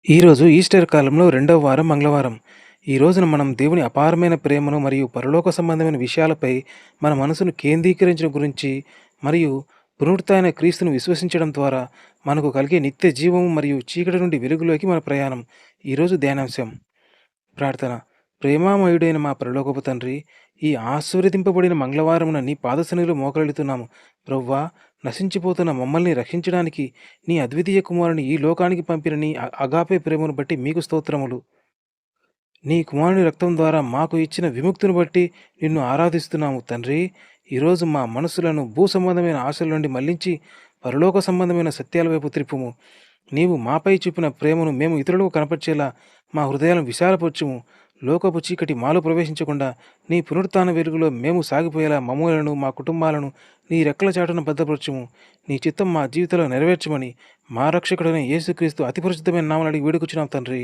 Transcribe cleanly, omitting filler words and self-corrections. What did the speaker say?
ఈరోజు ఈస్టర్ కాలంలో రెండవ వారం మంగళవారం. ఈ రోజున మనం దేవుని అపారమైన ప్రేమను మరియు పరలోక సంబంధమైన విషయాలపై మన మనసును కేంద్రీకరించడం గురించి మరియు పునరుత్థాన క్రీస్తును విశ్వసించడం ద్వారా మనకు కలిగే నిత్య జీవము మరియు చీకటి నుండి వెలుగులోకి మన ప్రయాణం. ఈరోజు ధ్యానాంశం. ప్రార్థన. ప్రేమామయుడైన మా పరలోకపు తండ్రి, ఈ ఆశీర్వదింపబడిన మంగళవారమున నీ పాదసన్నిధిలో మోకరిల్లుతున్నాము. ప్రభువా, నశించిపోతున్న మమ్మల్ని రక్షించడానికి నీ అద్వితీయ కుమారుని ఈ లోకానికి పంపిన నీ అగాపే ప్రేమను బట్టి మీకు స్తోత్రములు. నీ కుమారుని రక్తం ద్వారా మాకు ఇచ్చిన విముక్తిని బట్టి నిన్ను ఆరాధిస్తున్నాము తండ్రి. ఈరోజు మా మనసులను భూ సంబంధమైన ఆశల నుండి మళ్లించి పరలోక సంబంధమైన సత్యాల వైపు త్రిప్పుము. నీవు మాపై చూపిన ప్రేమను మేము ఇతరులకు కనపరిచేలా మా హృదయాలను విశాలపరచుము. లోకపు చీకటి మాలో ప్రవేశించకుండా నీ పునరుత్థాన వెలుగులో మేము సాగిపోయేలా మమ్ములను మా కుటుంబాలను నీ రెక్కల చాటున భద్రపరచుము. నీ చిత్తం మా జీవితంలో నెరవేర్చమని మా రక్షకుడైన యేసుక్రీస్తు అతి పరిశుద్ధమైన నామమున అడిగి వేడుకొచ్చున్నాం తండ్రి.